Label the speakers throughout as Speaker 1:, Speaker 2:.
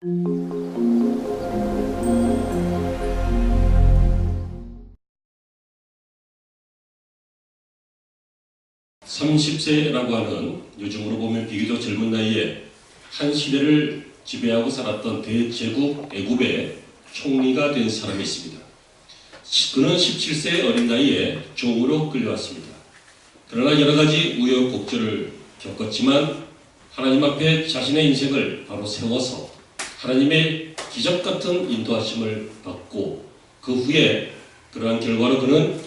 Speaker 1: (30세라고) 하는 요즘으로 보면 비교적 젊은 나이에 한 시대를 지배하고 살았던 대제국 애굽의 총리가 된 사람이 있습니다. 그는 17세 어린 나이에 종으로 끌려왔습니다. 그러나 여러 가지 우여곡절을 겪었지만 하나님 앞에 자신의 인생을 바로 세워서 하나님의 기적 같은 인도하심을 받고 그 후에 그러한 결과로 그는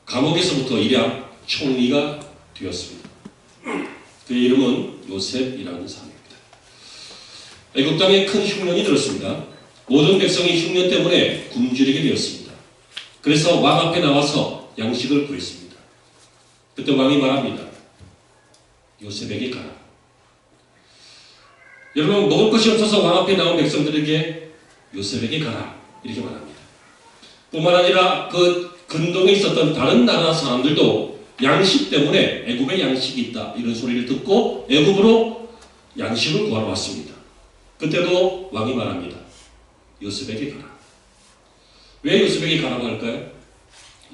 Speaker 1: 감옥에서부터 일약 총리가 되었습니다. 그의 이름은 요셉이라는 사람입니다. 애굽 땅에 큰 흉년이 들었습니다. 모든 백성이 흉년 때문에 굶주리게 되었습니다. 그래서 왕 앞에 나와서 양식을 구했습니다. 그때 왕이 말합니다. 요셉에게 가라. 여러분, 먹을 것이 없어서 왕 앞에 나온 백성들에게 요셉에게 가라 이렇게 말합니다. 뿐만 아니라 그 근동에 있었던 다른 나라 사람들도 양식 때문에 애굽에 양식이 있다 이런 소리를 듣고 애굽으로 양식을 구하러 왔습니다. 그때도 왕이 말합니다. 요셉에게 가라. 왜 요셉에게 가라고 할까요?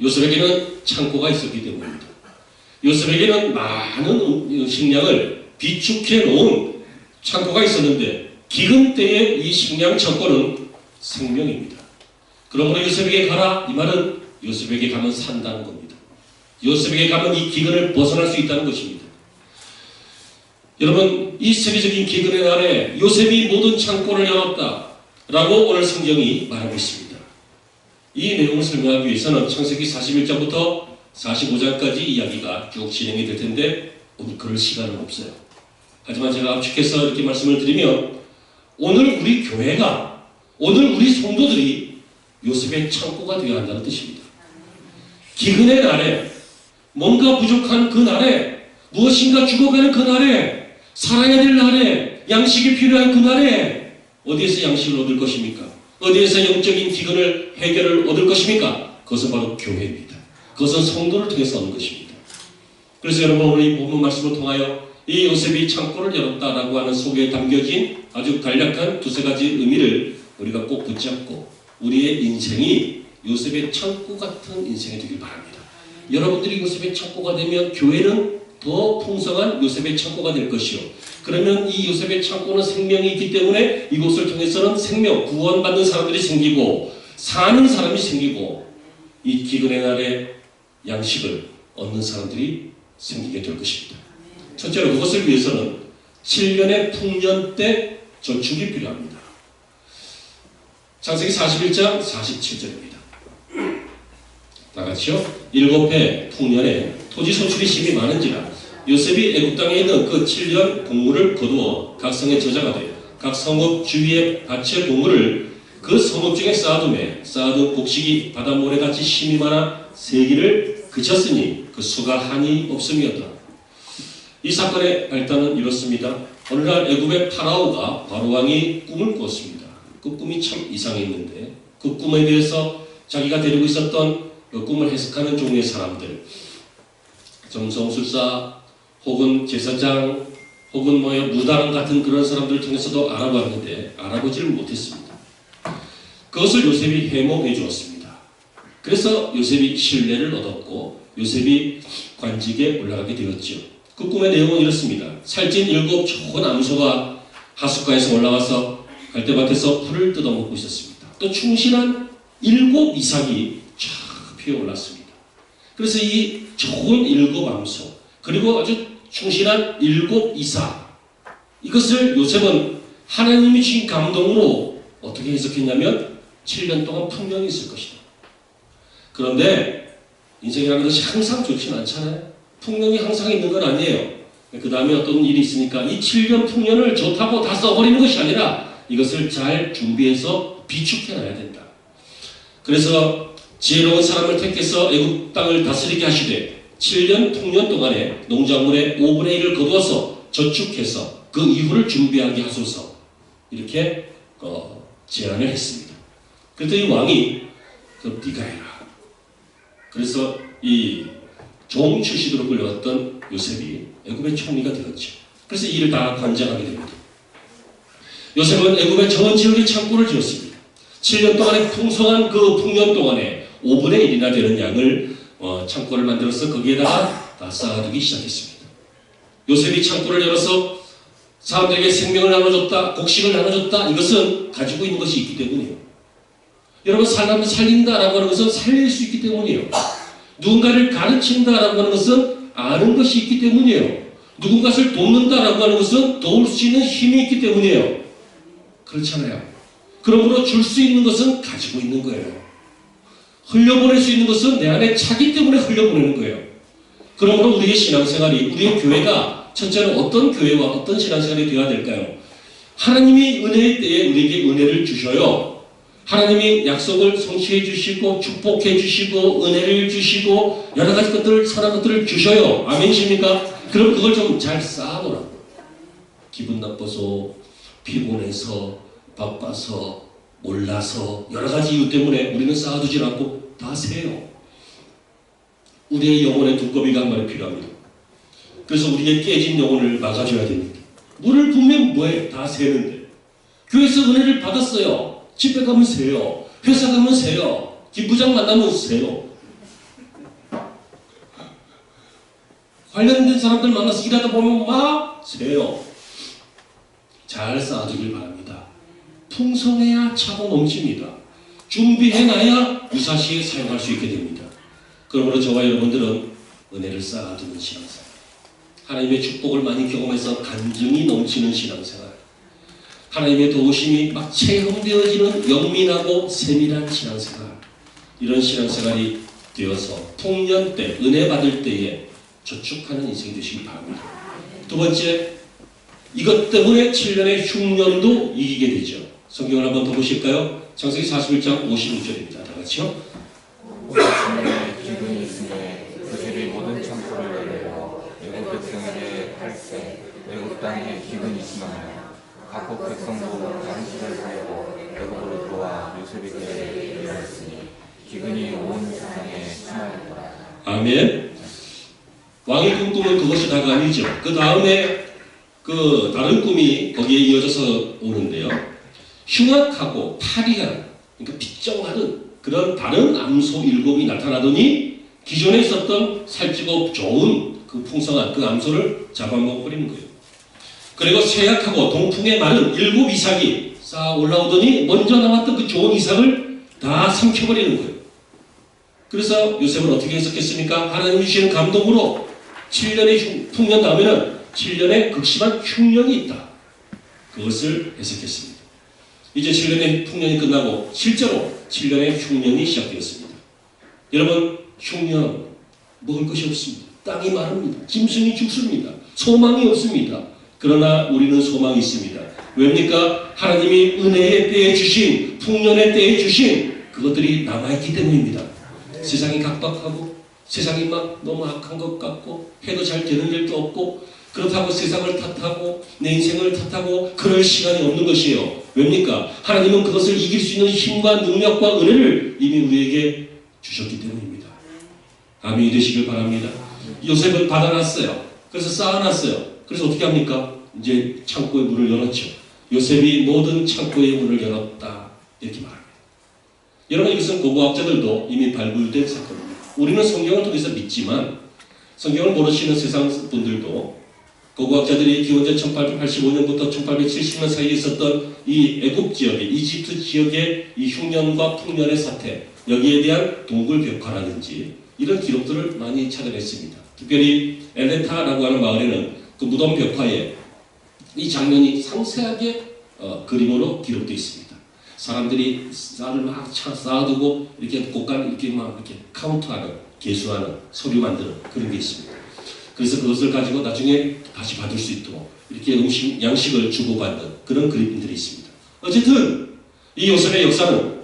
Speaker 1: 요셉에게는 창고가 있었기 때문입니다. 요셉에게는 많은 식량을 비축해 놓은 창고가 있었는데 기근 때에 이 식량 창고는 생명입니다. 그러므로 요셉에게 가라 이 말은 요셉에게 가면 산다는 겁니다. 요셉에게 가면 이 기근을 벗어날 수 있다는 것입니다. 여러분, 이 세계적인 기근의 날에 요셉이 모든 창고를 열었다 라고 오늘 성경이 말하고 있습니다. 이 내용을 설명하기 위해서는 창세기 41장부터 45장까지 이야기가 쭉 진행이 될 텐데 오늘 그럴 시간은 없어요. 하지만 제가 압축해서 이렇게 말씀을 드리면 오늘 우리 교회가, 오늘 우리 성도들이 요셉의 창고가 되어야 한다는 뜻입니다. 기근의 날에, 뭔가 부족한 그 날에, 무엇인가 죽어가는 그 날에, 살아야 될 날에, 양식이 필요한 그 날에 어디에서 양식을 얻을 것입니까? 어디에서 영적인 기근을 해결을 얻을 것입니까? 그것은 바로 교회입니다. 그것은 성도를 통해서 얻는 것입니다. 그래서 여러분, 오늘 이 본문 말씀을 통하여 이 요셉이 창고를 열었다라고 하는 속에 담겨진 아주 간략한 두세 가지 의미를 우리가 꼭 붙잡고 우리의 인생이 요셉의 창고 같은 인생이 되길 바랍니다. 여러분들이 요셉의 창고가 되면 교회는 더 풍성한 요셉의 창고가 될 것이요. 그러면 이 요셉의 창고는 생명이 있기 때문에 이곳을 통해서는 생명, 구원받는 사람들이 생기고 사는 사람이 생기고 이 기근의 날에 양식을 얻는 사람들이 생기게 될 것입니다. 첫째로 그것을 위해서는 7년의 풍년 때 저축이 필요합니다. 창세기 41장 47절입니다. 다 같이요. 7해 풍년에 토지 소출이 심히 많은지라 요셉이 애굽 땅에 있는 그 7년 곡물을 거두어 각 성에 저자가 되어 각 성읍 주위에 밭의 곡물을 그 성읍 중에 쌓아두매 쌓아둔 곡식이 바닷물에 같이 심이 많아 세기를 그쳤으니 그 수가 한이 없음이었다. 이 사건의 발단은 이렇습니다. 어느 날 애굽의 파라오가 바로왕이 꿈을 꾸었습니다. 그 꿈이 참 이상했는데 그 꿈에 대해서 자기가 데리고 있었던 그 꿈을 해석하는 종류의 사람들, 점성술사 혹은 제사장 혹은 무당 같은 그런 사람들을 통해서도 알아봤는데 알아보지를 못했습니다. 그것을 요셉이 해몽해 주었습니다. 그래서 요셉이 신뢰를 얻었고 요셉이 관직에 올라가게 되었죠. 그 꿈의 내용은 이렇습니다. 살찐 7 좋은 암소가 하숫가에서 올라와서 갈대밭에서 풀을 뜯어먹고 있었습니다. 또 충실한 7 이삭이 쫙 피어올랐습니다. 그래서 이 좋은 7 암소 그리고 아주 충실한 7 이삭, 이것을 요셉은 하나님이 주신 감동으로 어떻게 해석했냐면 7년 동안 풍년이 있을 것이다. 그런데 인생이라는 것이 항상 좋지는 않잖아요. 풍년이 항상 있는 건 아니에요. 그 다음에 어떤 일이 있으니까 이 7년 풍년을 좋다고 다 써버리는 것이 아니라 이것을 잘 준비해서 비축해놔야 된다. 그래서 지혜로운 사람을 택해서 애굽 땅을 다스리게 하시되 7년 풍년 동안에 농작물의 5분의 1을 거두어서 저축해서 그 이후를 준비하게 하소서 이렇게 제안을 했습니다. 그랬더니 왕이 네가 해라. 그래서 이 종 출신으로 끌려왔던 요셉이 애굽의 총리가 되었죠. 그래서 이 일을 다 관장하게 됩니다. 요셉은 애굽의 전 지역에 창고를 지었습니다. 7년 동안의 풍성한 그 풍년 동안에 5분의 1이나 되는 양을 창고를 만들어서 거기에다가 다 쌓아두기 시작했습니다. 요셉이 창고를 열어서 사람들에게 생명을 나눠줬다, 곡식을 나눠줬다, 이것은 가지고 있는 것이 있기 때문이에요. 여러분, 사람을 살린다라고 하는 것은 살릴 수 있기 때문이에요. 누군가를 가르친다라고 하는 것은 아는 것이 있기 때문이에요. 누군가를 돕는다라고 하는 것은 도울 수 있는 힘이 있기 때문이에요. 그렇잖아요. 그러므로 줄 수 있는 것은 가지고 있는 거예요. 흘려보낼 수 있는 것은 내 안에 차기 때문에 흘려보내는 거예요. 그러므로 우리의 신앙생활이, 우리의 교회가 첫째는 어떤 교회와 어떤 신앙생활이 되어야 될까요? 하나님이 은혜의 때에 우리에게 은혜를 주셔요. 하나님이 약속을 성취해 주시고 축복해 주시고 은혜를 주시고 여러 가지 것들을, 선한 것들을 주셔요. 아멘이십니까? 그럼 그걸 좀 잘 쌓아놓으라고. 기분 나빠서, 피곤해서, 바빠서, 몰라서 여러 가지 이유 때문에 우리는 쌓아두지 않고 다 세요. 우리의 영혼의 두꺼비가 한 마리 필요합니다. 그래서 우리의 깨진 영혼을 막아줘야 됩니다. 물을 부으면 뭐해? 다 새는데. 교회에서 은혜를 받았어요. 집회 가면 새요. 회사 가면 새요. 김부장 만나면 새요. 관련된 사람들 만나서 일하다 보면 막 새요. 잘 쌓아두길 바랍니다. 풍성해야 차고 넘칩니다. 준비해놔야 유사시에 사용할 수 있게 됩니다. 그러므로 저와 여러분들은 은혜를 쌓아두는 신앙생활, 하나님의 축복을 많이 경험해서 간증이 넘치는 신앙생활, 하나님의 도우심이 막 체험되어지는 영민하고 세밀한 신앙생활, 이런 신앙생활이 되어서 풍년 때, 은혜 받을 때에 저축하는 인생이 되시기 바랍니다. 두 번째, 이것 때문에 7년의 흉년도 이기게 되죠. 성경을 한번 더 보실까요? 창세기 41장 56절입니다. 다 같이요.
Speaker 2: 기근이 있으니 그들이 모든 창고를 열고 애굽 백성에게 할세 애굽 땅에 기근이 있으나 각국 백성도 장식을 사고 애굽으로 들어와 요셉에게 이르렀으니 기근이 온 세상에 심하였더라.
Speaker 1: 아멘. 왕의 꿈꾸면 그것이 다가 아니죠. 그 다음에 그 다른 꿈이 거기에 이어져서 오는데요. 흉악하고 파리한, 그러니까 빗정하는 그런 다른 암소 7이 나타나더니 기존에 있었던 살찌고 좋은 그 풍성한 그 암소를 잡아먹어버리는 거예요. 그리고 쇠약하고 동풍에 마른 7 이삭이 싹 올라오더니 먼저 나왔던 그 좋은 이삭을 다 삼켜버리는 거예요. 그래서 요셉은 어떻게 해석했습니까? 하나님 주시는 감동으로 7년의 풍년 다음에는 7년의 극심한 흉년이 있다. 그것을 해석했습니다. 이제 7년의 풍년이 끝나고 실제로 7년의 흉년이 시작되었습니다. 여러분, 흉년 먹을 것이 없습니다. 땅이 마릅니다. 짐승이 죽습니다. 소망이 없습니다. 그러나 우리는 소망이 있습니다. 왜입니까? 하나님이 은혜의 때에 주신, 풍년의 때에 주신 그것들이 남아있기 때문입니다. 세상이 각박하고 세상이 막 너무 악한 것 같고 해도 잘 되는 일도 없고 그렇다고 세상을 탓하고 내 인생을 탓하고 그럴 시간이 없는 것이에요. 왜입니까? 하나님은 그것을 이길 수 있는 힘과 능력과 은혜를 이미 우리에게 주셨기 때문입니다. 아멘이 되시길 바랍니다. 요셉은 받아놨어요. 그래서 쌓아놨어요. 그래서 어떻게 합니까? 이제 창고의 문을 열었죠. 요셉이 모든 창고의 문을 열었다. 이렇게 말합니다. 여러분, 이것은 고고학자들도 이미 발굴된 사건입니다. 우리는 성경을 통해서 믿지만 성경을 모르시는 세상 분들도 고고학자들이 기원전 1885년부터 1870년 사이에 있었던 이 애굽 지역의, 이집트 지역의 이 흉년과 풍년의 사태, 여기에 대한 동굴벽화라든지 이런 기록들을 많이 찾아냈습니다. 특별히 엘레타라고 하는 마을에는 그 무덤 벽화에 이 장면이 상세하게 그림으로 기록되어 있습니다. 사람들이 쌀을 막 쌓아두고 이렇게 곡간 이렇게 막 이렇게 카운트하는, 계수하는, 서류 만드는 그런 게 있습니다. 그래서 그것을 가지고 나중에 다시 받을 수 있도록 이렇게 양식을 주고받는 그런 그림들이 있습니다. 어쨌든 이 요셉의 역사는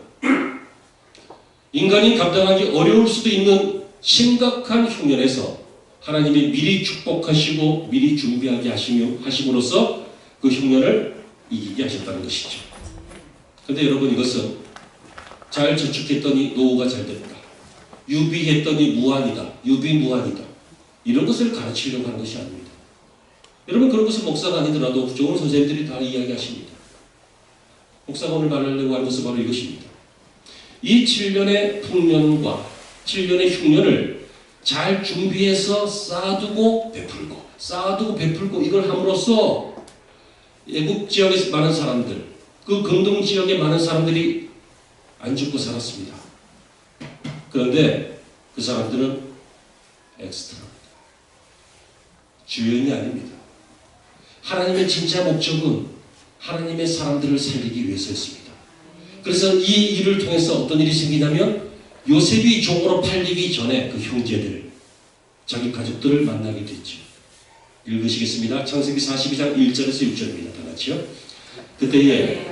Speaker 1: 인간이 감당하기 어려울 수도 있는 심각한 흉년에서 하나님이 미리 축복하시고 미리 준비하게 하심으로써 그 흉년을 이기게 하셨다는 것이죠. 그런데 여러분, 이것은 잘 저축했더니 노후가 잘 됐다, 유비했더니 무한이다, 유비무한이다, 이런 것을 가르치려고 하는 것이 아닙니다. 여러분, 그런 것은 목사가 아니더라도 좋은 선생님들이 다 이야기하십니다. 목사가 오늘 말하려고 하는 것은 바로 이것입니다. 이 7년의 풍년과 7년의 흉년을 잘 준비해서 쌓아두고 베풀고 이걸 함으로써 애국 지역에 많은 사람들, 그 근동 지역의 많은 사람들이 안 죽고 살았습니다. 그런데 그 사람들은 엑스트라입니다. 주연이 아닙니다. 하나님의 진짜 목적은 하나님의 사람들을 살리기 위해서였습니다. 그래서 이 일을 통해서 어떤 일이 생기냐면 요셉이 종으로 팔리기 전에 그 형제들, 자기 가족들을 만나게 됐죠. 읽으시겠습니다. 창세기 42장 1절에서 6절입니다. 다 같이요. 그때에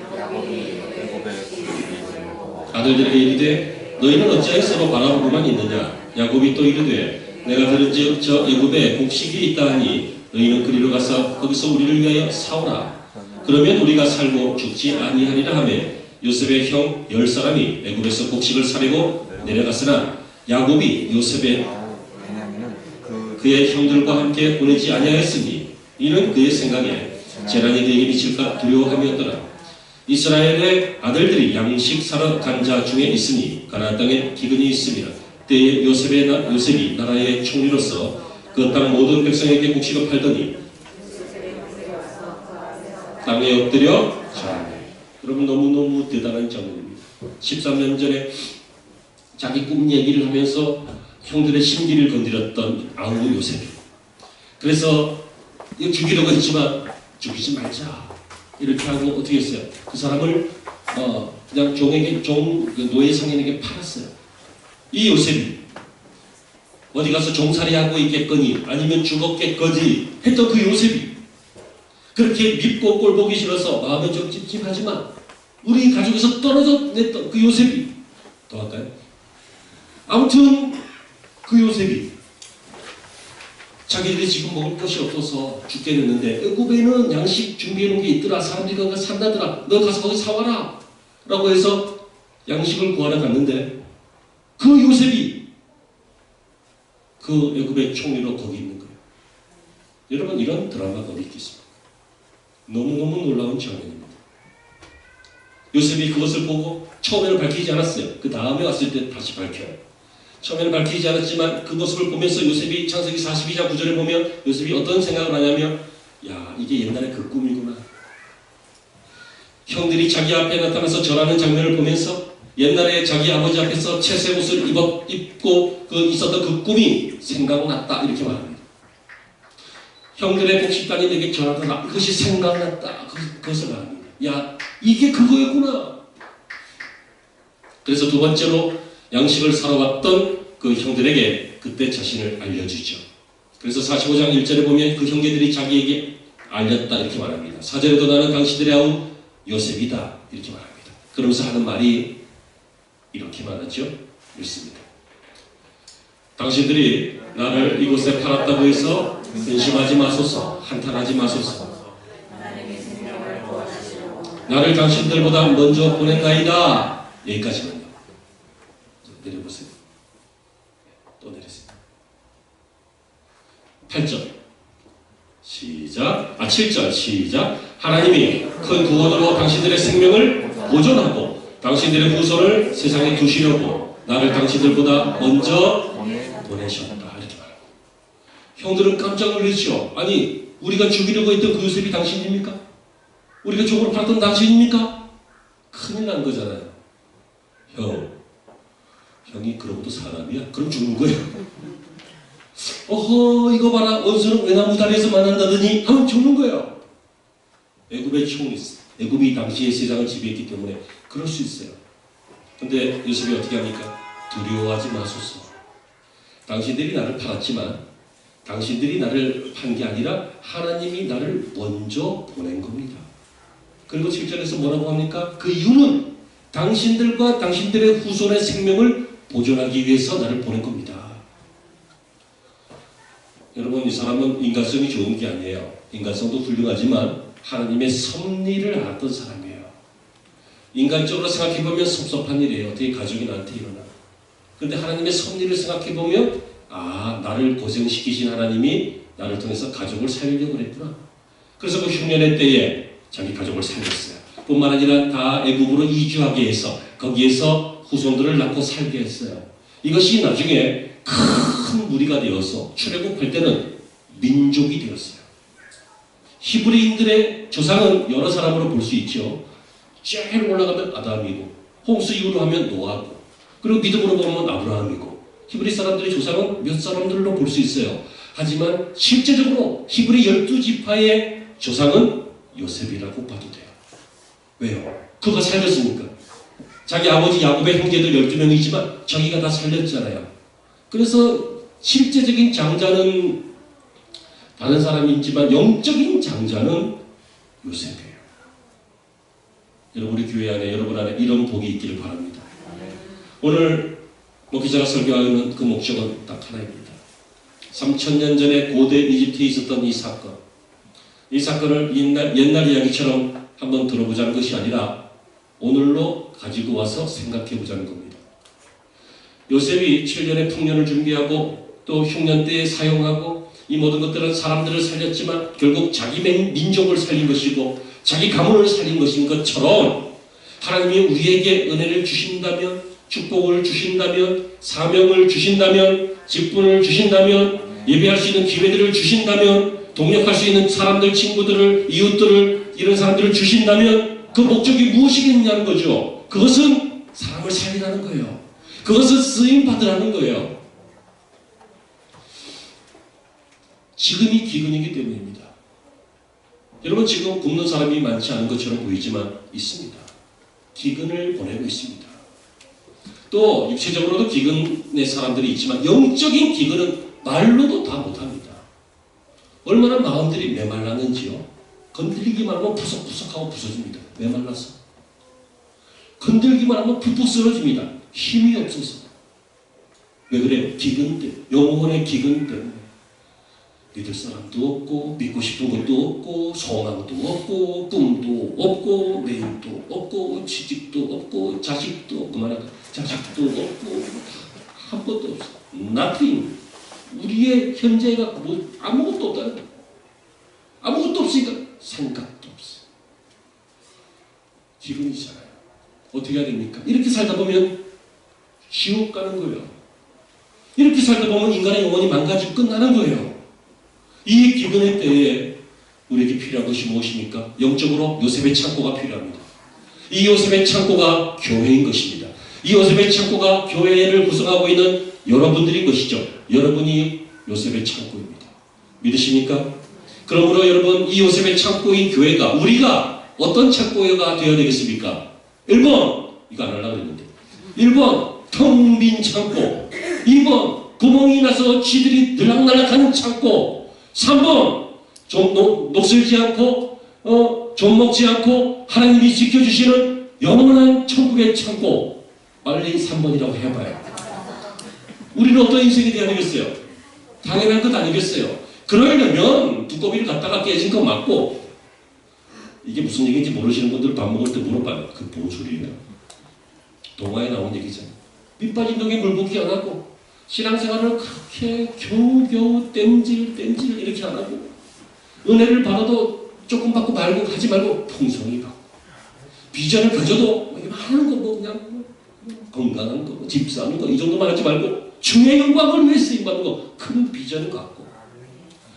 Speaker 1: 아들들에게 이르되 너희는 어찌하여 서로 바라보고만 있느냐. 야곱이 또 이르되 내가 들은즉 저 애굽에 곡식이 있다 하니 너희는 그리로 가서 거기서 우리를 위하여 사오라. 그러면 우리가 살고 죽지 아니하리라 하매 요셉의 형 10사람이 애굽에서 곡식을 사려고 내려갔으나 야곱이 요셉의 그의 형들과 함께 보내지 아니하였으니 이는 그의 생각에 재난이 그에게 미칠까 두려워함이었더라. 이스라엘의 아들들이 양식 사러 간 자 중에 있으니 가나안 땅에 기근이 있습니다. 때에 요셉이 나라의 총리로서 그 땅 모든 백성에게 곡식을 팔더니 땅에 엎드려 절하매. 여러분 너무너무 대단한 장면입니다. 13년 전에 자기 꿈 얘기를 하면서 형들의 심기를 건드렸던 아우 요셉이, 그래서 죽이려고 했지만 죽이지 말자 이렇게 하고 어떻게 했어요? 그 사람을 그냥 노예 상인에게 팔았어요. 이 요셉이 어디 가서 종살이하고 있겠거니 아니면 죽었겠거니 했던 그 요셉이 그렇게 밉고 꼴보기 싫어서 마음은 좀 찝찝하지만 우리 가족에서 떨어져 냈던 그 요셉이, 더 할까요? 아무튼 그 요셉이 자기들이 지금 먹을 것이 없어서 죽게 됐는데 애굽에는 양식 준비해 놓은 게 있더라. 사람들이 거기 산다더라. 너 가서 거기 사와라 라고 해서 양식을 구하러 갔는데 그 요셉이 그 애굽의 총리로 거기 있는 거예요. 여러분 이런 드라마가 어디 있겠습니까? 너무너무 놀라운 장면입니다. 요셉이 그것을 보고 처음에는 밝히지 않았어요. 그 다음에 왔을 때 다시 밝혀요. 처음에는 밝히지 않았지만 그 모습을 보면서 요셉이 창세기 42장 9절에 보면 요셉이 어떤 생각을 하냐면 야 이게 옛날에 그 꿈이구나. 형들이 자기 앞에 나타나서 절하는 장면을 보면서 옛날에 자기 아버지 앞에서 채색 옷을 입고 있었던 그 꿈이 생각났다 이렇게 말합니다. 형들의 곡식단이 내게 절하더라. 그것이 생각났다. 그것을 말합니다. 야 이게 그거였구나. 그래서 두 번째로 양식을 사러 왔던 그 형들에게 그때 자신을 알려주죠. 그래서 45장 1절에 보면 그 형제들이 자기에게 알렸다 이렇게 말합니다. 4절에도 나는 당신들의 아우 요셉이다 이렇게 말합니다. 그러면서 하는 말이 이렇게 말하죠. 읽습니다. 당신들이 나를 이곳에 팔았다고 해서 근심하지 마소서, 한탄하지 마소서. 나를 당신들보다 먼저 보낸나이다. 여기까지만요. 내려보세요. 또 내리세요. 8절 시작. 7절 시작. 하나님이 큰 구원으로 당신들의 생명을 보존하고 당신들의 후손을 세상에 두시려고 나를 당신들보다 먼저 보내셨다 이렇게 말합니다. 형들은 깜짝 놀랐죠. 아니 우리가 죽이려고 했던 그 요셉이 당신입니까? 우리가 종으로 팔던 당신입니까? 큰일 난 거잖아요. 형이 그러고도 사람이야? 그럼 죽는 거예요. 어허 이거 봐라 원수는 외나무 다리에서 만난다더니 하면 죽는 거예요. 애굽의 총리, 애굽이 당시의 세상을 지배했기 때문에 그럴 수 있어요. 근데 요셉이 어떻게 합니까? 두려워하지 마소서. 당신들이 나를 팔았지만 당신들이 나를 판 게 아니라 하나님이 나를 먼저 보낸 겁니다. 그리고 7절에서 뭐라고 합니까? 그 이유는 당신들과 당신들의 후손의 생명을 보존하기 위해서 나를 보낸 겁니다. 여러분 이 사람은 인간성이 좋은 게 아니에요. 인간성도 훌륭하지만 하나님의 섭리를 알았던 사람이에요. 인간적으로 생각해보면 섭섭한 일이에요. 어떻게 가족이 나한테 일어나. 그런데 하나님의 섭리를 생각해보면 나를 고생시키신 하나님이 나를 통해서 가족을 살리려고 그랬구나. 그래서 그 흉년의 때에 자기 가족을 살렸어요. 뿐만 아니라 다 애굽으로 이주하게 해서 거기에서 후손들을 낳고 살게 했어요. 이것이 나중에 큰 무리가 되어서 출애굽할 때는 민족이 되었어요. 히브리인들의 조상은 여러 사람으로 볼 수 있죠. 제일 올라가면 아담이고, 홍수 이후로 하면 노아고, 그리고 믿음으로 보면 아브라함이고, 히브리 사람들의 조상은 몇 사람들로 볼 수 있어요. 하지만 실제적으로 히브리 12지파의 조상은 요셉이라고 봐도 돼요. 왜요? 그가 살렸으니까. 자기 아버지 야곱의 형제들 12명이지만 자기가 다 살렸잖아요. 그래서 실제적인 장자는 다른 사람이지만 영적인 장자는 요셉이에요. 여러분, 우리 교회 안에, 여러분 안에 이런 복이 있기를 바랍니다. 오늘 목회자가 설교하는 그 목적은 딱 하나입니다. 3000년 전에 고대 이집트에 있었던 이 사건, 이 사건을 옛날 이야기처럼 한번 들어보자는 것이 아니라 오늘로 가지고 와서 생각해 보자는 겁니다. 요셉이 7년의 풍년을 준비하고 또 흉년 때에 사용하고 이 모든 것들은 사람들을 살렸지만 결국 자기 민족을 살린 것이고 자기 가문을 살린 것인 것처럼 하나님이 우리에게 은혜를 주신다면, 축복을 주신다면, 사명을 주신다면, 직분을 주신다면, 예배할 수 있는 기회들을 주신다면, 동력할 수 있는 사람들, 친구들을, 이웃들을, 이런 사람들을 주신다면 그 목적이 무엇이겠냐는 거죠. 그것은 사람을 살리라는 거예요. 그것은 쓰임 받으라는 거예요. 지금이 기근이기 때문입니다. 여러분, 지금 굶는 사람이 많지 않은 것처럼 보이지만 있습니다. 기근을 보내고 있습니다. 또 육체적으로도 기근의 사람들이 있지만 영적인 기근은 말로도 다 못합니다. 얼마나 마음들이 메말랐는지요. 건드리기만 하면 푸석푸석하고 부서집니다. 메말라서. 건들기만 하면 푹푹 쓰러집니다. 힘이 없어서. 왜 그래요? 기근 때문에. 영혼의 기근 때문에. 믿을 사람도 없고, 믿고 싶은 것도 없고, 소망도 없고, 꿈도 없고, 내일도 없고, 취직도 없고, 자식도 그만하다. 자식도 없고, 한 것도 없어. Nothing. 우리의 현재가 뭐 아무것도 없다는 거예요. 아무것도 없으니까 생각도 없어. 기분이잖아요. 어떻게 해야 됩니까? 이렇게 살다 보면 지옥 가는 거예요. 이렇게 살다 보면 인간의 영혼이 망가지고 끝나는 거예요. 이 기근의 때에 우리에게 필요한 것이 무엇입니까? 영적으로 요셉의 창고가 필요합니다. 이 요셉의 창고가 교회인 것입니다. 이 요셉의 창고가 교회를 구성하고 있는 여러분들인 것이죠. 여러분이 요셉의 창고입니다. 믿으십니까? 그러므로 여러분, 이 요셉의 창고인 교회가, 우리가 어떤 창고가 되어야 되겠습니까? 1번, 이거 안 하려고 했는데, 1번 텅 빈 창고, 2번 구멍이 나서 쥐들이 들락날락하는 창고, 3번 녹슬지 않고 좀 먹지 않고 하나님이 지켜주시는 영원한 천국의 창고. 빨리 3번이라고 해봐요. 우리는 어떤 인생이 되어야 되겠어요? 당연한 것 아니겠어요? 그러려면 두꺼비를 갖다가 깨진 거 맞고, 이게 무슨 얘기인지 모르시는 분들 밥 먹을 때 물어봐요. 그 뭔 소리예요? 동화에 나온 얘기잖아요. 밑 빠진 독에 물 붓기 안 하고, 신앙생활을 그렇게 겨우겨우 땜질 이렇게 안 하고, 은혜를 받아도 조금 받고 말고 하지 말고 풍성히 받고, 비전을 가져도 많은 거 뭐 그냥 건강한 거, 집 사는 거 이 정도만 하지 말고 주의 영광을 위해 쓰임받는 거, 큰 비전을 갖고,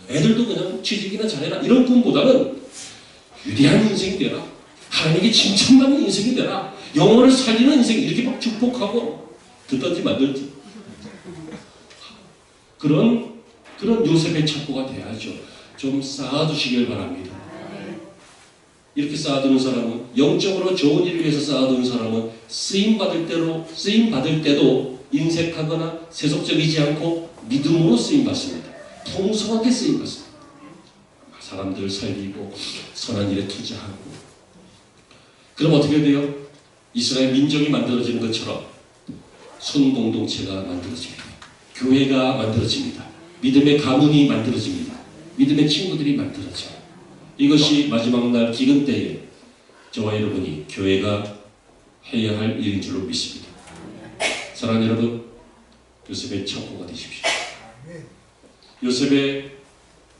Speaker 1: 애들도 그냥 취직이나 잘해라 이런 꿈보다는 위대한 인생이 되라, 하나님께 칭찬받는 인생이 되라, 영혼을 살리는 인생, 이렇게 막 축복하고 듣던지 말든지 그런 요셉의 창고가 돼야죠. 좀 쌓아두시길 바랍니다. 이렇게 쌓아두는 사람은, 영적으로 좋은 일을 위해서 쌓아두는 사람은 쓰임받을 때도 인색하거나 세속적이지 않고 믿음으로 쓰임받습니다. 풍성하게 쓰임받습니다. 사람들을 살리고 선한 일에 투자하고. 그럼 어떻게 돼요? 이스라엘 민족이 만들어지는 것처럼 순공동체가 만들어집니다. 교회가 만들어집니다. 믿음의 가문이 만들어집니다. 믿음의 친구들이 만들어져요. 이것이 마지막 날 기근 때에 저와 여러분이 교회가 해야 할 일인 줄로 믿습니다. 사랑하는 여러분, 요셉의 창고가 되십시오. 요셉의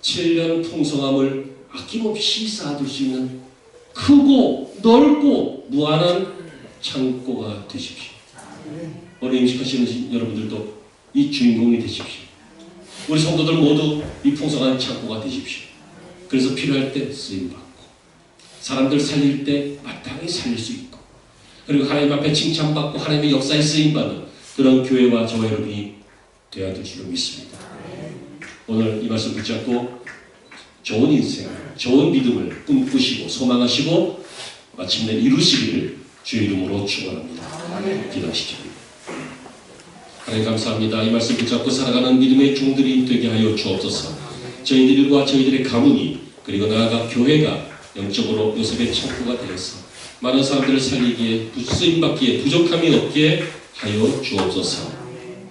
Speaker 1: 7년 풍성함을 아낌없이 쌓아둘 수 있는 크고 넓고 무한한 창고가 되십시오. 오늘 임직하시는 여러분들도 이 주인공이 되십시오. 우리 성도들 모두 이 풍성한 창고가 되십시오. 그래서 필요할 때 쓰임받고 사람들 살릴 때 마땅히 살릴 수 있고 그리고 하나님 앞에 칭찬받고 하나님의 역사에 쓰임받는 그런 교회와 저와 여러분이 되어야 될 줄로 믿습니다. 오늘 이 말씀 붙잡고 좋은 인생, 좋은 믿음을 꿈꾸시고 소망하시고 마침내 이루시기를 주의 이름으로 축원합니다. 기도하시죠. 하나님 감사합니다. 이 말씀 붙잡고 살아가는 믿음의 종들이 되게 하여 주옵소서. 저희들과 저희들의 가문이 그리고 나아가 교회가 영적으로 요셉의 창고가 되어서 많은 사람들을 살리기에 쓰임받기에 부족함이 없게 하여 주옵소서.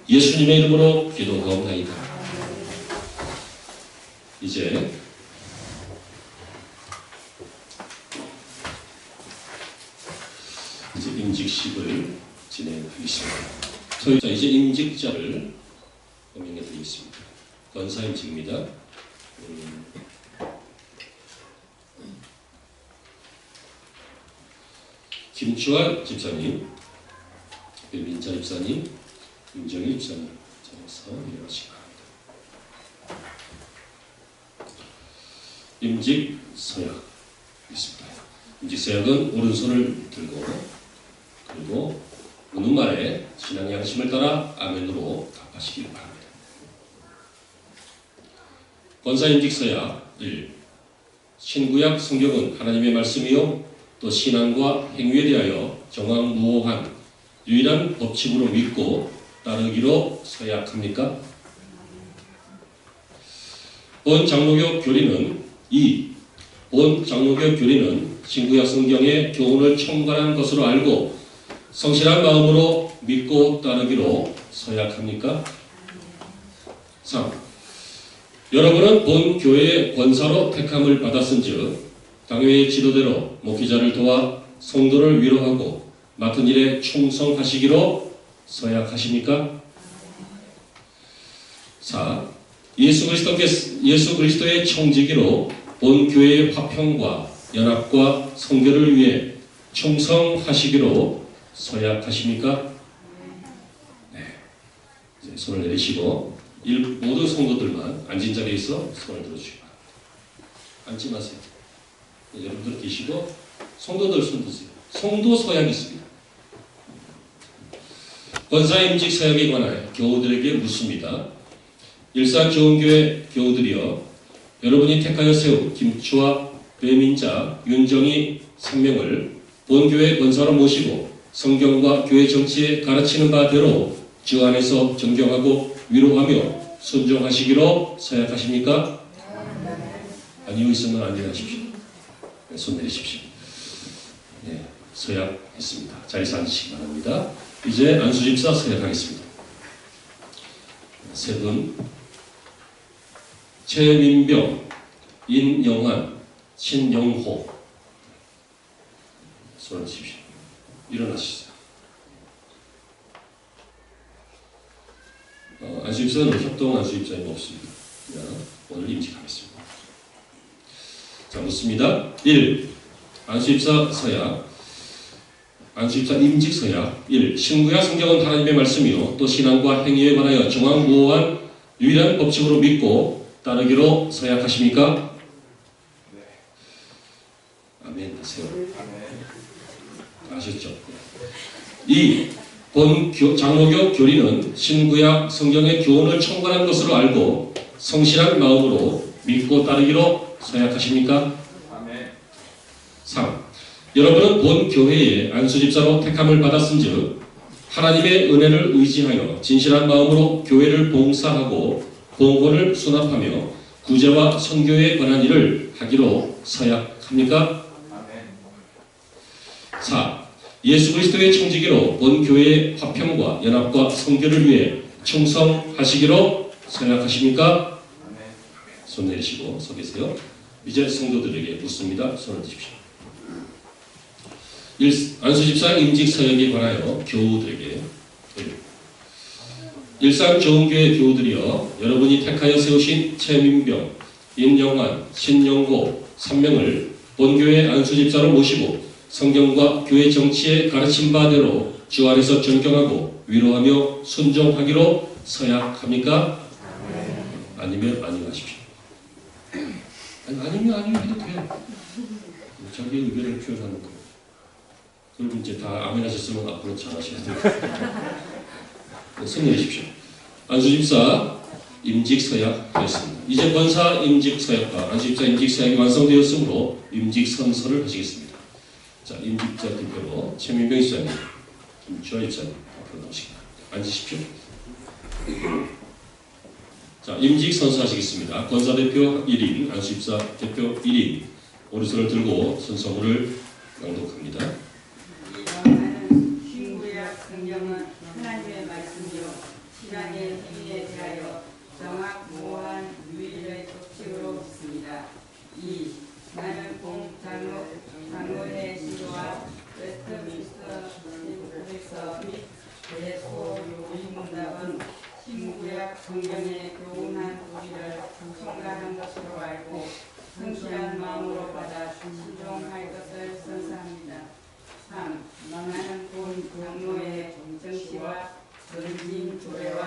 Speaker 1: 예수님의 이름으로 기도하옵나이다. 이제 임직식을 진행하겠습니다. 자, 이제 임직자를 호명해 드리겠습니다. 권사 임직입니다. 김추환 집사님, 민자 집사님, 윤정희 집사님 자리에서 일어나시기 바랍니다. 임직 서약 있습니다. 임직 서약은 오른손을 들고 그리고 어느 말에 신앙의 양심을 따라 아멘으로 답하시기 바랍니다. 권사 임직 서약 1. 신구약 성경은 하나님의 말씀이요 또 신앙과 행위에 대하여 정황무오한 유일한 법칙으로 믿고 따르기로 서약합니까? 본 장로교 교리는 2. 본 장로교 교리는 신구약 성경의 교훈을 총괄한 것으로 알고 성실한 마음으로 믿고 따르기로 서약합니까? 3. 여러분은 본 교회의 권사로 택함을 받았은즉 당회의 지도대로 목회자를 도와 성도를 위로하고 맡은 일에 충성하시기로 서약하십니까? 4. 예수 그리스도의 청지기로 본 교회의 화평과 연합과 선교를 위해 충성하시기로 서약하십니까? 네. 이제 손을 내리시고 모든 성도들만 앉은 자리에서 손을 들어주시기 바랍니다. 앉지 마세요. 여러분들 계시고 성도들 손 드세요. 성도 서약이 있습니다. 권사 임직 서약에 관하여 교우들에게 묻습니다. 일산좋은교회 교우들이여, 여러분이 택하여 세운 김추와 배민자, 윤정희 3명을 본교회 권사로 모시고 성경과 교회 정치에 가르치는 바대로 주 안에서 존경하고 위로하며 순종하시기로 서약하십니까? 아니요 있으면 안녕하십시오. 네, 손 내리십시오. 네, 서약했습니다. 자리에서 앉으시기 바랍니다. 이제 안수집사 서약하겠습니다. 세 분, 최민병, 인영환, 신영호. 손을 드십시오. 일어나시죠. 안수집사는 협동 안수집사님 없습니다. 오늘 임직하겠습니다. 자, 묻습니다. 1. 안수집사 서약. 안수집사 임직 서약. 1. 신구약 성경은 하나님의 말씀이요 또 신앙과 행위에 관하여 정황무오한 유일한 법칙으로 믿고 따르기로 서약하십니까? 네. 아멘 하세요. 아셨죠? 2. 본 장로교 교리는 신구약 성경의 교훈을 총괄한 것으로 알고 성실한 마음으로 믿고 따르기로 서약하십니까? 아멘. 3. 여러분은 본 교회의 안수집사로 택함을 받았은즉 하나님의 은혜를 의지하여 진실한 마음으로 교회를 봉사하고 봉헌을 수납하며 구제와 선교에 관한 일을 하기로 서약합니까? 아멘. 4. 예수 그리스도의 청지기로 본 교회의 화평과 연합과 선교를 위해 충성하시기로 서약하십니까? 아멘. 손 내리시고 서 계세요. 이제 성도들에게 묻습니다. 손을 드십시오. 안수집사 임직 서약에 관하여 교우들에게 일산좋은교회 교우들이여, 여러분이 택하여 세우신 최민병, 임영환, 신영호 3명을 본교회 안수집사로 모시고 성경과 교회 정치의 가르침 바대로 주 안에서 존경하고 위로하며 순종하기로 서약합니까? 아니면 아니하십시오. 아니면 아니면 해도 돼요. 자기 의견을 표현하는 거예요. 그리고 이제 다 아멘 하셨으면 앞으로 잘하셔야 돼요. 승리하십시오. 안수집사 임직 서약했습니다. 이제 권사 임직 서약과 안수집사 임직 서약이 완성되었으므로 임직 선서를 하시겠습니다. 자, 임직자 대표로 최민경 집사님, 김주아 집사님 앞으로 나오시기 바랍니다. 앉으십시오. 자, 임직 선서하시겠습니다. 권사 대표 1인, 안수집사 대표 1인 오른손을 들고 선서문을 낭독합니다.
Speaker 3: 신구약 성경은 하나님의 말씀이요 신앙의 행위에 대하여 정확무한 유일의 법칙으로 있습니다. 2. 나는 장로회 시도와 웨스트민스터 및 대소요의문답은 신구약 성경의 교훈한 도리를 성가한 것으로 알고 성실한 마음으로 받아 순종할 것을 선서합니다. 3. 너나는 본 장로의 정치와 전진 조례와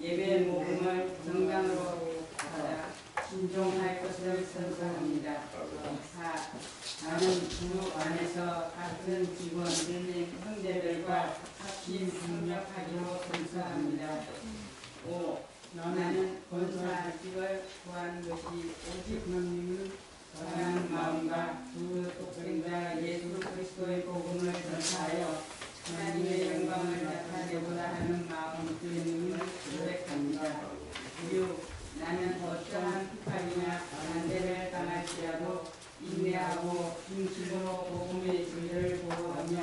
Speaker 3: 예배 모금을 정당으로 받아 순종할 것을 선서합니다. 4. 나는 부부 안에서 같은 직원 형제들과 합심 협력하기로 선서합니다. 5. 너나는 권사직을 구하는 것이 오직 너님을 사랑하는 마음과 주 독생자 예수 그리스도의 복음을 전파하여 하나님의 영광을 나타내고자 하는 마음 주님을 고백합니다. 6. 나는 어떠한 핍박이나 반대를 당할지라도 인내하고 중심으로 복음의 진리를 보호하며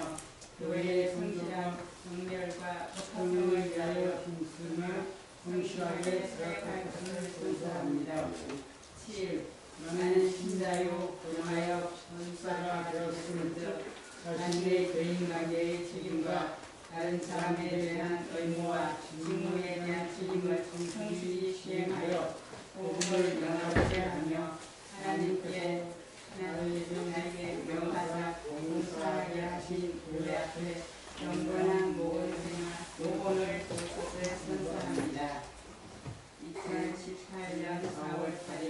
Speaker 3: 교회의 성실한 성결과 성령을 위하여 힘쓰며 성실하게 살아갈 것을 선서합니다. 7. 너는 신자요 고용하여 선사가 되었을 때 자신의 교인관계의 책임과 다른 사람에 대한 의무와 직무에 대한 책임을 성실히 시행하여 복음을 영화롭게 하며 하나님께 하나님에게 명하사 봉사하게 하신 교회 앞에 영원한 모본을 볼 것을 선서합니다. 2018년 4월 8일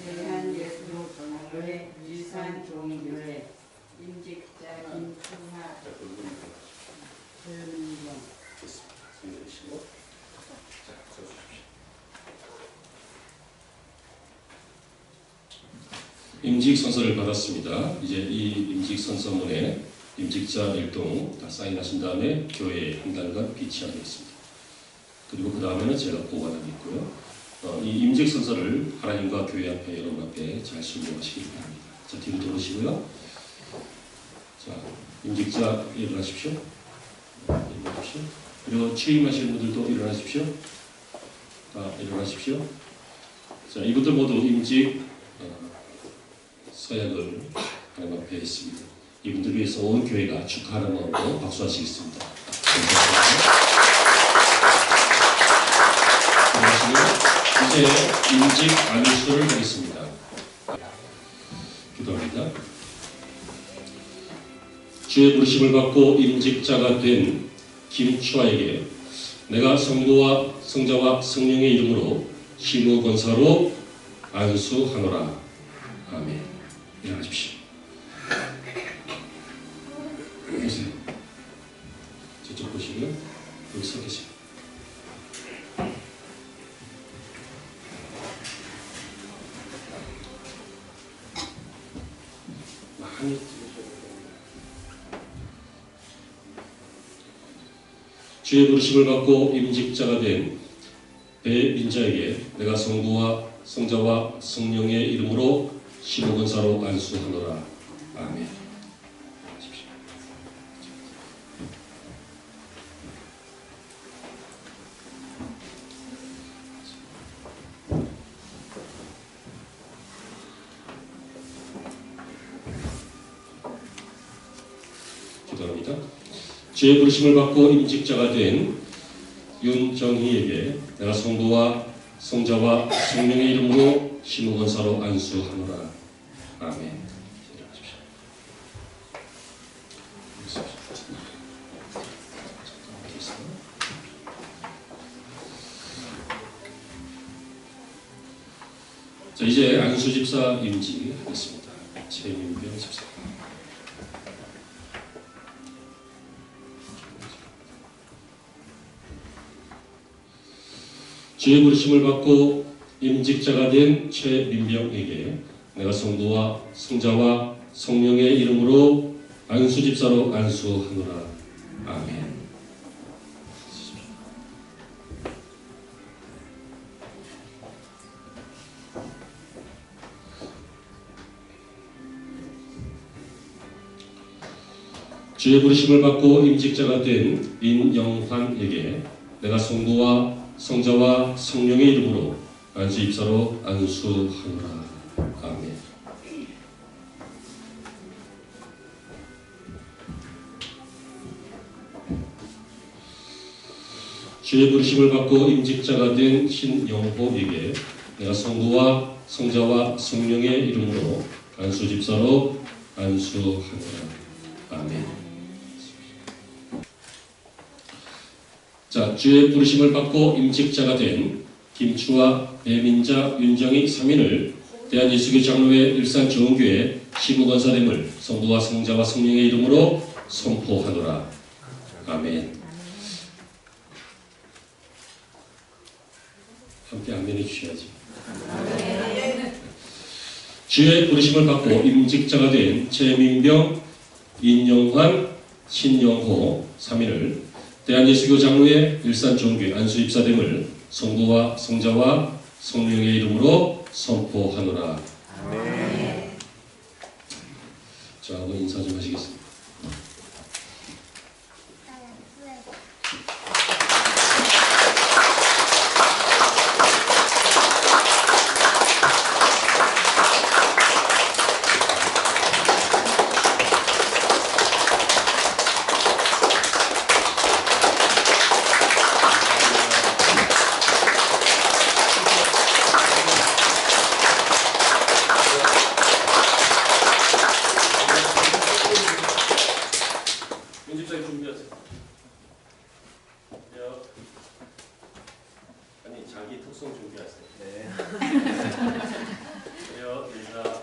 Speaker 3: 대한예수로 장로회 일산 종교회 임직자 김충하 최민경
Speaker 1: 임직 선서를 받았습니다. 이제 이 임직 선서문에 임직자 일동 다 사인하신 다음에 교회에 한 달간 비치하겠습니다. 그리고 그 다음에는 제가 보관하겠고요. 이 임직 선서를 하나님과 교회 앞에 여러분 앞에 잘 순종하시기 바랍니다. 자, 뒤로 돌으시고요. 자, 임직자 일어나십시오. 일어나십시오. 그리고 취임하시는 분들도 일어나십시오. 일어나십시오. 자, 이분들 모두 임직 서약을 하나님 앞에 했습니다. 이분들 위해서 온 교회가 축하하는 마음으로 박수하시겠습니다. 이제 임직 안수를 하겠습니다. 기도합니다. 주의 부르심을 받고 임직자가 된 김추아에게 내가 성부와 성자와 성령의 이름으로 시무권사로 안수하노라. 아멘. 일어나십시오. 보세요. 저쪽 보시고요. 여기 서 계세요. 많이 주의 부르심을 받고 임직자가 된 배민자에게 내가 성부와 성자와 성령의 이름으로 시무권사로 안수하노라. 아멘. 기도합니다. 주의 부르심을 받고 임직자가 된 윤정희에게 내가 성부와 성자와 성령의 이름으로 시무권사로 안수하노라. 아멘. 일어나십시오. 자, 이제 안수 집사 임직하겠습니다. 최민병 집사. 주의 부르심을 받고 임직자가 된 최민병에게 내가 성부와 성자와 성령의 이름으로 안수 집사로 안수하노라. 아멘. 주의 부르심을 받고 임직자가 된 인영환에게 내가 성부와 성자와 성령의 이름으로 안수 집사로 안수하노라. 아멘. 주의 부르심을 받고 임직자가 된 신영호에게 내가 성부와 성자와 성령의 이름으로 안수 집사로 안수하노라. 아멘. 자, 주의 부르심을 받고 임직자가 된 김추와 배민자, 윤정희 3인을 대한예수교 장로회 일산정원교회 시무건사됨을 성부와 성자와 성령의 이름으로 선포하노라. 아멘. 함께 아멘해 주셔야지. 주의 부르심을 받고 임직자가 된 최민병, 인영환, 신영호 3인을 대한예수교 장로회 일산정교회 안수입사됨을 성부와 성자와 성령의 이름으로 선포하노라. 아멘. 저하고 인사 좀 하시겠습니다. 윤집사님 준비하세요. 아니, 자기 특성 준비하세요. 네. 인사.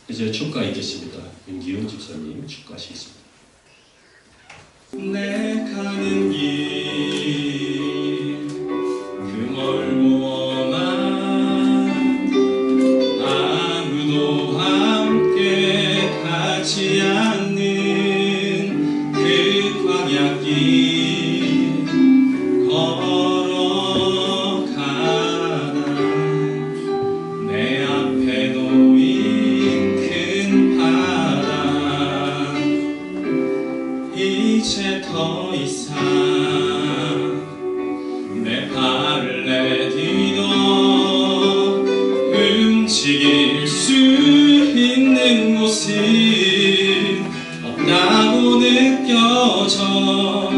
Speaker 1: 이제 축가 있겠습니다. 윤기훈 집사님 축가하시겠습니다.
Speaker 4: 내 가는 길 그 멀고 험한 아무도 함께 가지 않는 그 광야길 걸어가다 내 앞에 놓인 큰 바다 이제 더 이상 내 발을 내디뎌 움직일 수 있는 곳은 없다고 느껴져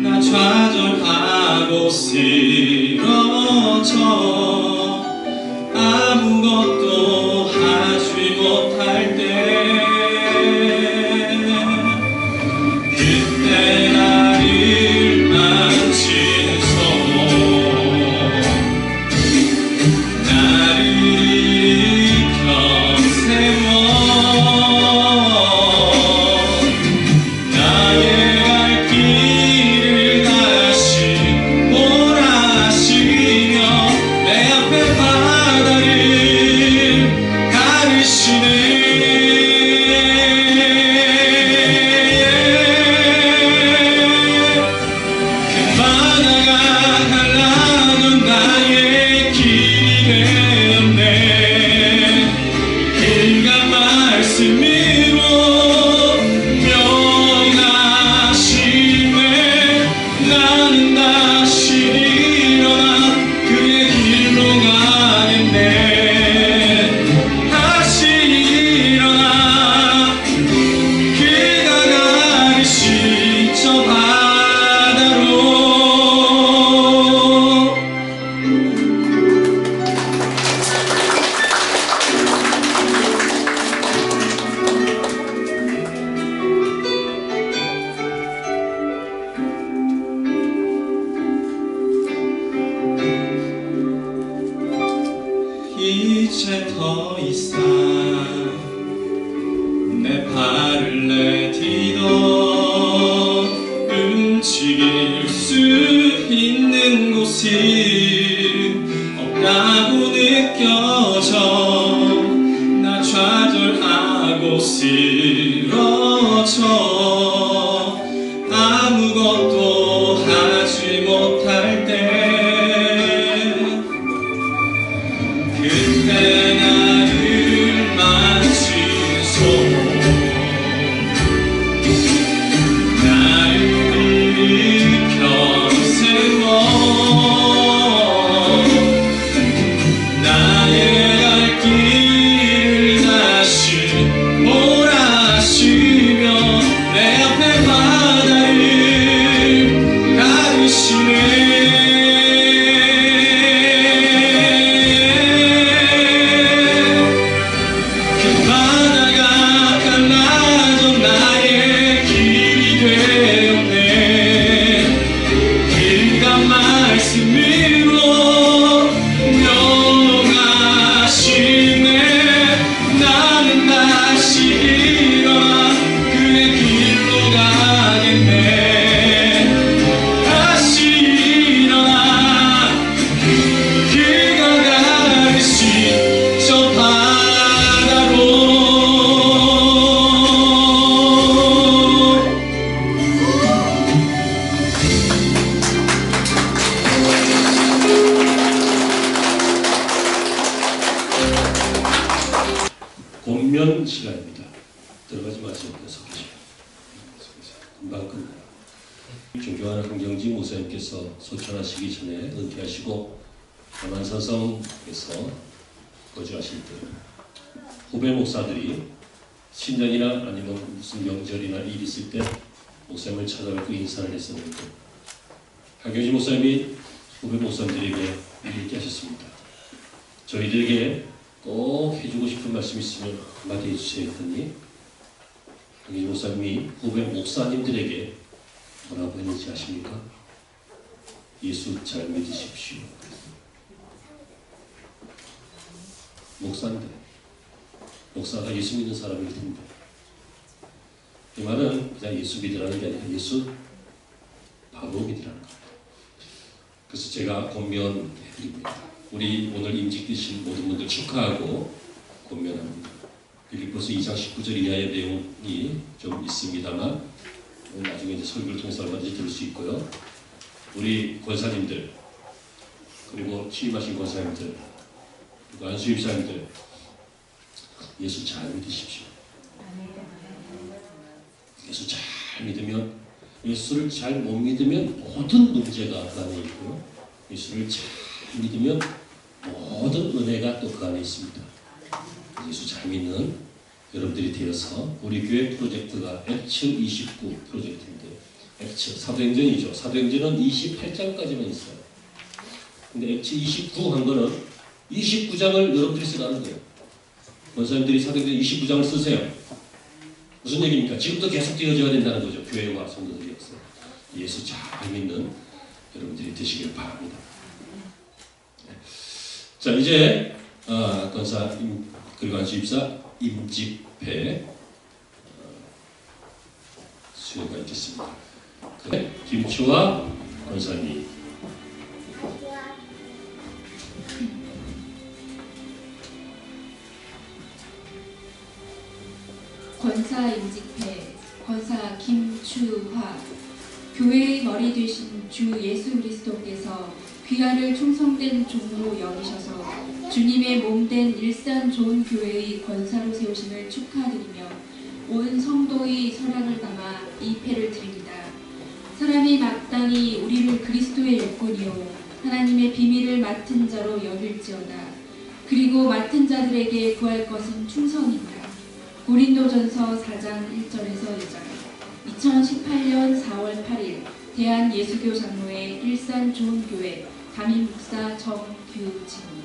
Speaker 4: 나 좌절하고 쓰러져 아무것도 하지 못할 때 그때 나를 만지는 손 나를 일으켜 세워 나의 갈 길 이제 더 이상 내 발을 내디뎌 움직일 수 있는 곳이 없다고 느껴져. 나 좌절하고 쓰러져. 아무것도 하지 못할 때 그때 나를 만진 손 나를 일으켜 세워 나의 갈 길을 다시 몰아쉬며 내 앞에 바다를 가르시네. 그 바다가 갈라져 나의 길이 되었네. 그가 말씀으로 명하시네. 나는 다시 일어나 그의 길로 가겠네. 다시 일어나 그가 가르신 저 바다로.
Speaker 1: 권면 시간입니다. 들어가지 마시고 계속 계세요. 금방 끝나요. 존경하는 황경지 목사님께서 소천하시기 전에 은퇴하시고 남한산성에서 거주하실 때 후배 목사들이 신년이나 아니면 무슨 명절이나 일 있을 때 목사님을 찾아뵙고 인사를 했었는데 황경지 목사님이 후배 목사님들에게 이렇게 하셨습니다. 저희들에게 꼭 해주고 싶은 말씀 있으면 한마디 해주세요 했더니 황경지 목사님이 후배 목사님들에게 뭐라고 했는지 아십니까? 예수 잘 믿으십시오. 목사인데 목사가 예수 믿는 사람일 텐데 이 말은 그냥 예수 믿으라는 게 아니라 예수 바로 믿으라는 겁니다. 그래서 제가 권면해드립니다. 우리 오늘 임직되신 모든 분들 축하하고 권면합니다. 빌립보서 2장 19절 이하의 내용이 좀 있습니다만 나중에 이제 설교를 통해서 얼마든지 들을 수 있고요. 우리 권사님들 그리고 취임하신 권사님들 그리고 안수입사님들 예수 잘 믿으십시오. 예수 잘 믿으면 예수를 잘 못 믿으면 모든 문제가 그 안에 있고요. 예수를 잘 믿으면 모든 은혜가 또 그 안에 있습니다. 예수 잘 믿는 여러분들이 되어서 우리 교회 프로젝트가 액츠 29 프로젝트인데 액츠 사도행전이죠. 사도행전은 28장까지만 있어요. 근데 액츠 29 한 거는 29장을 여러분들이 쓰라는 거예요. 권사님들이 사도행전 29장을 쓰세요. 무슨 얘기입니까? 지금도 계속 되어져야 된다는 거죠. 교회와 성도들이어서 예수 잘 믿는 여러분들이 되시길 바랍니다. 자 이제 권사 그리고 안수입사 임집회 수요가 있겠습니다. 김초아 권사님.
Speaker 5: 권사 임직회 권사 김추화 교회의 머리 되신 주 예수 그리스도께서 귀하를 충성된 종으로 여기셔서 주님의 몸된 일산 좋은 교회의 권사로 세우심을 축하드리며 온 성도의 서락을 담아 이 패를 드립니다. 사람이 마땅히 우리를 그리스도의 일꾼이요 하나님의 비밀을 맡은 자로 여길지어다. 그리고 맡은 자들에게 구할 것은 충성이다. 고린도전서 4장 1절에서 2절 2018년 4월 8일 대한예수교 장로회 일산 좋은교회 담임 목사 정규진.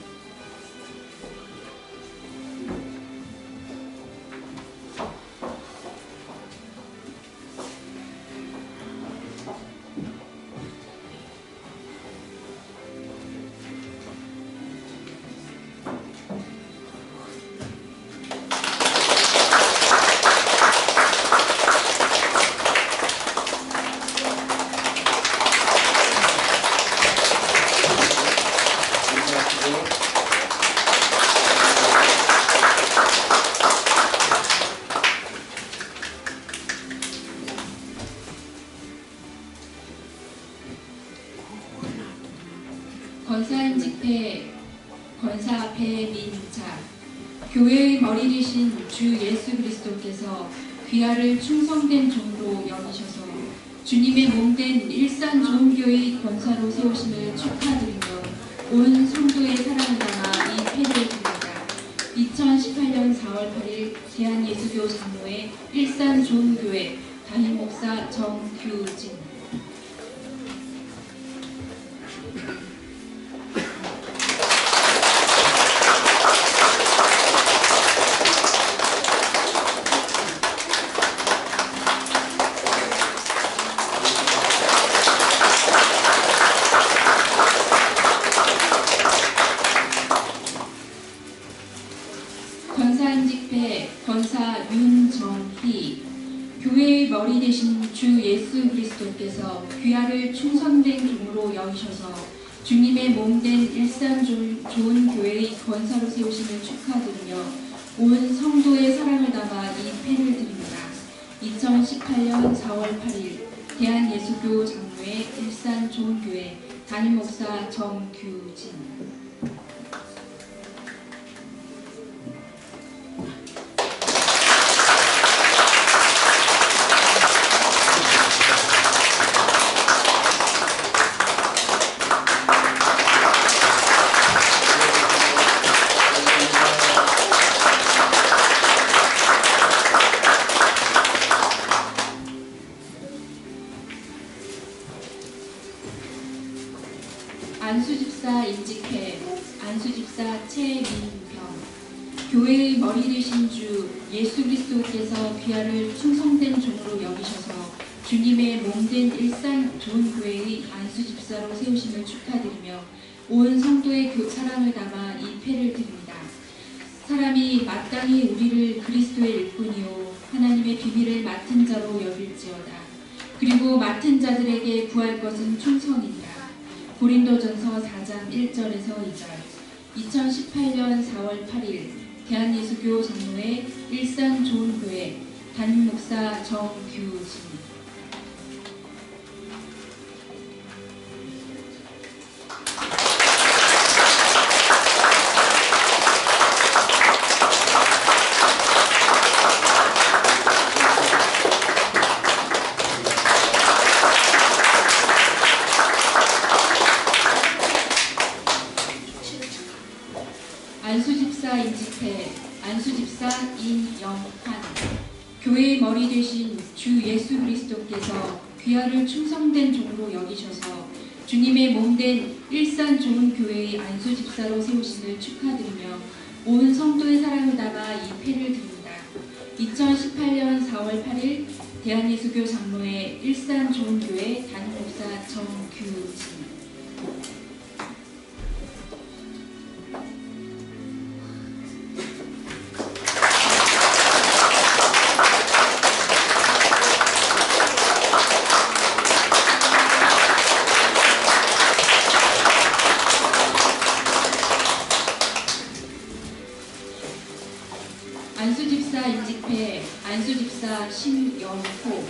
Speaker 5: 권사 배민자, 교회의 머리 되신 주 예수 그리스도께서 귀하를 충성된 종으로 여기셔서 주님의 몸된 일산 좋은교회의 권사로 세우심을 축하드리며 온 성도의 사랑을 담아 이 패를 드립니다. 2018년 4월 8일 대한예수교 장로회 일산 좋은교회 담임 목사 정규진. 권사임직배 권사 윤정희, 교회의 머리 되신 주 예수 그리스도께서 귀하를 충성된 종으로 여기셔서 주님의 몸된 일산 좋은 교회의 권사로 세우심을 축하드리며 온 성도의 사랑을 담아 이 패를 드립니다. 2018년 4월 8일 대한예수교 장로회 일산 좋은 교회 담임 목사 정규진. 안수집사 임직회 안수집사 최민병, 교회의 머리 되신 주 예수 그리스도께서 귀하를 충성된 종으로 여기셔서 주님의 몸된 일산 좋은 교회의 안수집사로 세우심을 축하드리며 온 성도의 사랑을 담아 이 패를 드립니다. 사람이 마땅히 우리를 그리스도의 일꾼이요 하나님의 비밀을 맡은 자로 여길지어다. 그리고 맡은 자들에게 구할 것은 충성이니라. 고린도전서 4장 1절에서 2절. 2018년 4월 8일 대한예수교 장로회 일산 좋은교회 담임 목사 정규진. 안수집사 임직회 안수집사 인영환, 교회의 머리 되신 주 예수 그리스도께서 귀하를 충성된 종으로 여기셔서 주님의 몸된 일산 좋은 교회의 안수집사로 세우심을 축하드리며 온 성도의 사랑을 담아 이 패를 드립니다. 2018년 4월 8일 대한예수교 장로회 일산 좋은 교회 담임 목사 정규진. 안수집사 임직회 안수집사 심영호,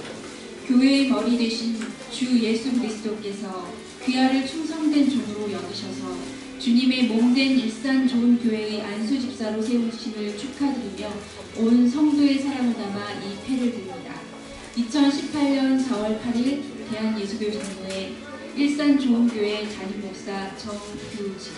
Speaker 5: 교회의 머리 되신 주 예수 그리스도께서 귀하를 충성된 종으로 여기셔서 주님의 몸된 일산 좋은 교회의 안수집사로 세우심을 축하드리며 온 성도의 사랑을 담아 이 패를 드립니다. 2018년 4월 8일 대한예수교 장로회 일산 좋은 교회 담임 목사 정규진.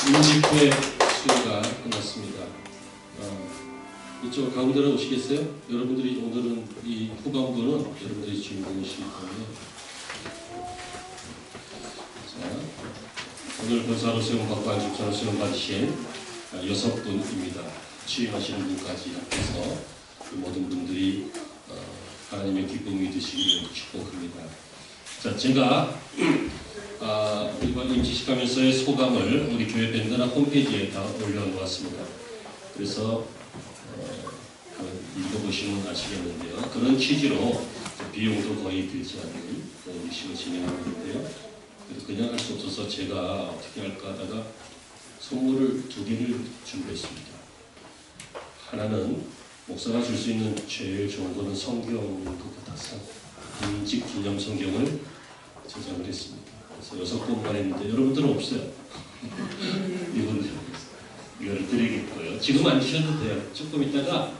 Speaker 1: 임직회 수요가 끝났습니다. 이쪽 가운데로 오시겠어요? 여러분들이 오늘은 이 후반부는 여러분들이 주인공이시기 때문에. 자, 오늘 권사로 세움받고 안수집사로 세움받으신 6분입니다. 취임하시는 분까지 합해서 그 모든 분들이 하나님의 기쁨이 되시기를 축복합니다. 자, 제가 이번 임시식하면서의 소감을 우리 교회 밴드나 홈페이지에 다 올려놓았습니다. 그래서 읽어보시면 아시겠는데요. 그런 취지로 비용도 거의 들지 않는 그런 임시식을 진행하고 있는데요. 그냥 할 수 없어서 제가 어떻게 할까 하다가 선물을 2개를 준비했습니다. 하나는 목사가 줄 수 있는 제일 좋은 거는 성경인 것 같아서 임직 기념 성경을 제작을 했습니다. 그래서 6권만 했는데 여러분들은 없어요. 이걸 드리겠고요. 지금 안 주셔도 돼요. 조금 있다가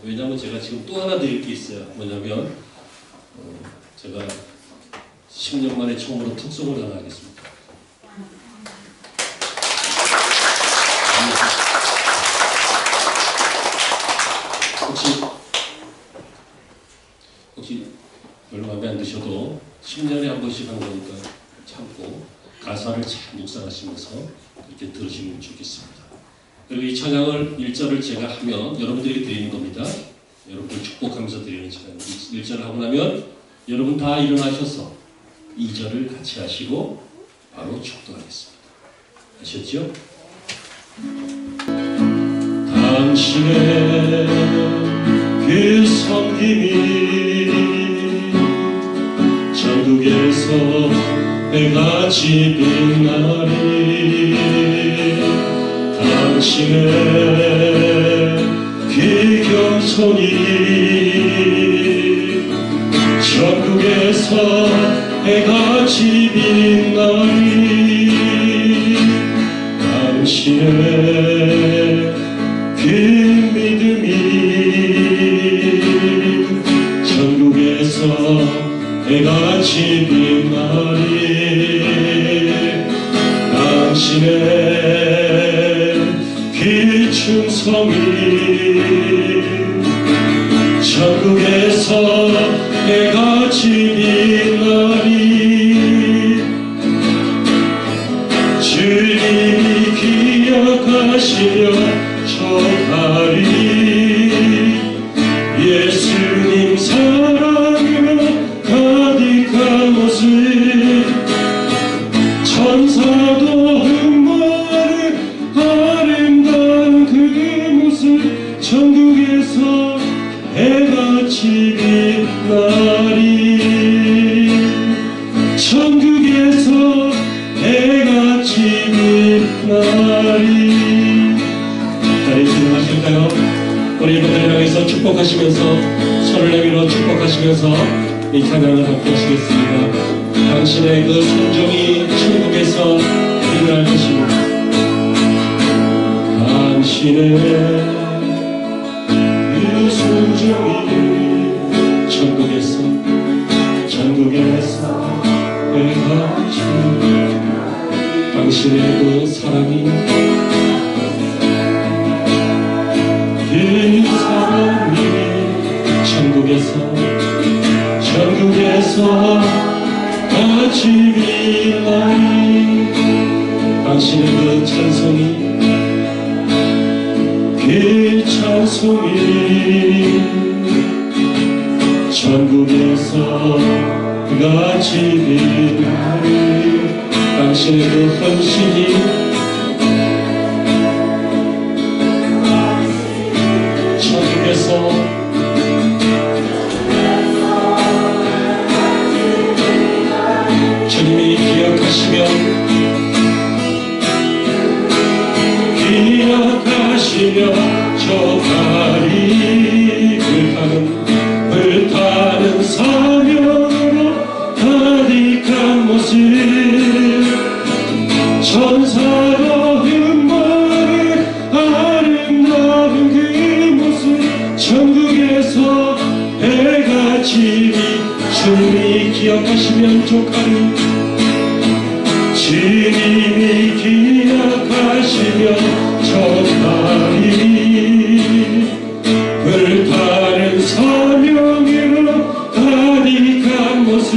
Speaker 1: 왜냐하면 제가 지금 또 하나 드릴 게 있어요. 뭐냐면 제가 10년 만에 처음으로 특송을 하나 하겠습니다. 혹시 별로 마음에 안 드셔도 10년에 한 번씩 하는 거니까 참고 가사를 잘 묵상하시면서 이렇게 들으시면 좋겠습니다. 그리고 이 찬양을 1절을 제가 하면 여러분들이 드리는 겁니다. 여러분들 축복하면서 드리는 찬양. 1절을 하고 나면 여러분 다 일어나셔서 2절을 같이 하시고 바로 축도하겠습니다. 아셨죠? 당신의 그 섬김이 전국에서 해같이 빛나리. 당신의 그 겸손이 전국에서 해같이 빛나리. 당신의 그 믿음이 전국에서 해같이 빛나리. 당신의 그 충성이 전국에서 해같이 빛나리. 주님이 기억하시려 저하리. 예수님 사랑으로 가득한 모습 천사도 흠모하는 아름다운 그 모습 전국에서 해같이 빛나리. 전국에서 해같이 빛나리. 다리 들어가실까요? 우리 이분들 향해서 축복하시면서 손을 내밀어 축복하시면서 이 찬양을 함께 하시겠습니다. 당신의 그 순종이 천국에서 일어날 것입니다. 당신의 그 순종이 전국에서 해같이 당신의 그 사랑이 그 사랑이 전국에서 같이 빛나리. 당신의 그 찬송이 전국에서 같이 빛나리. 당신의 그 헌신이 주님이 기억하시며 저가리. 불타는 사명으로 가득한 모습 천사로 흠모하는 아름다운 그 모습 전국에서 해같이 주님이 기억하시면 좋가리. 주님이 기억하시면 좋가리. 불타는 사명으로 가득한 모습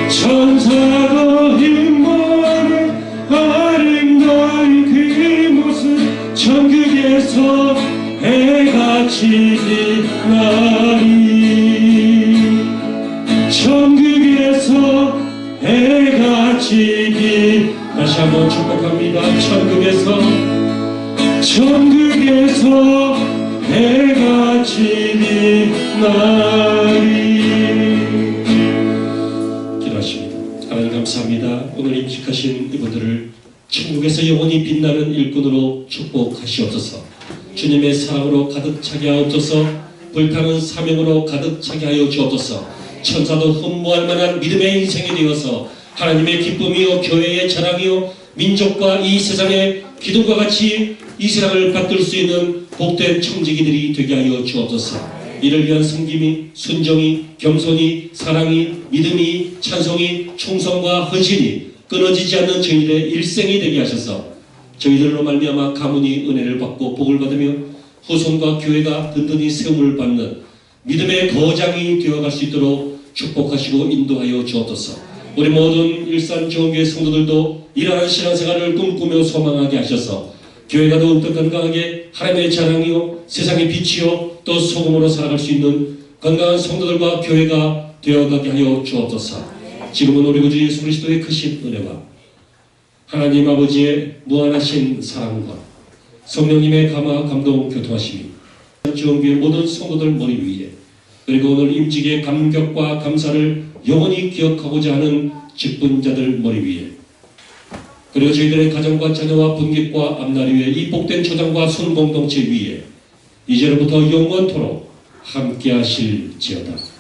Speaker 1: 천사도 힘모하는 아름다운 그 모습 전국에서 해같이 빛나리. 전국에서 해같이 빛. 다시 한번 축복합니다. 전국에서 해같이 빛나리. 기도하십니다. 하나님 감사합니다. 오늘 임직하신 이분들을 천국에서 영원히 빛나는 일꾼으로 축복하시옵소서. 주님의 사랑으로 가득 차게 하옵소서. 불타는 사명으로 가득 차게 하여 주옵소서. 천사도 흠모할 만한 믿음의 인생이 되어서 하나님의 기쁨이요 교회의 자랑이요 민족과 이 세상의 기둥과 같이 이 세상을 받들 수 있는 복된 청지기들이 되게 하여 주옵소서. 이를 위한 섬김이, 순종이, 겸손이, 사랑이, 믿음이, 찬송이, 충성과 헌신이 끊어지지 않는 저희들의 일생이 되게 하셔서 저희들로 말미암아 가문이 은혜를 받고 복을 받으며 후손과 교회가 든든히 세움을 받는 믿음의 거장이 되어갈 수 있도록 축복하시고 인도하여 주옵소서. 우리 모든 일산정교회 성도들도 이러한 신앙생활을 꿈꾸며 소망하게 하셔서 교회가 더욱더 건강하게 하나님의 자랑이요 세상의 빛이요 또 소금으로 살아갈 수 있는 건강한 성도들과 교회가 되어가게 하여 주옵소서. 지금은 우리 구주 예수 그리스도의 크신 은혜와 하나님 아버지의 무한하신 사랑과 성령님의 감화 감동 교통하심이 지원교회 모든 성도들 머리 위에 그리고 오늘 임직의 감격과 감사를 영원히 기억하고자 하는 직분자들 머리 위에 그리고 저희들의 가정과 자녀와 분깃과 앞날이 위에 이 복된 초장과 순공동체 위에 이제로부터 영원토록 함께 하실지어다.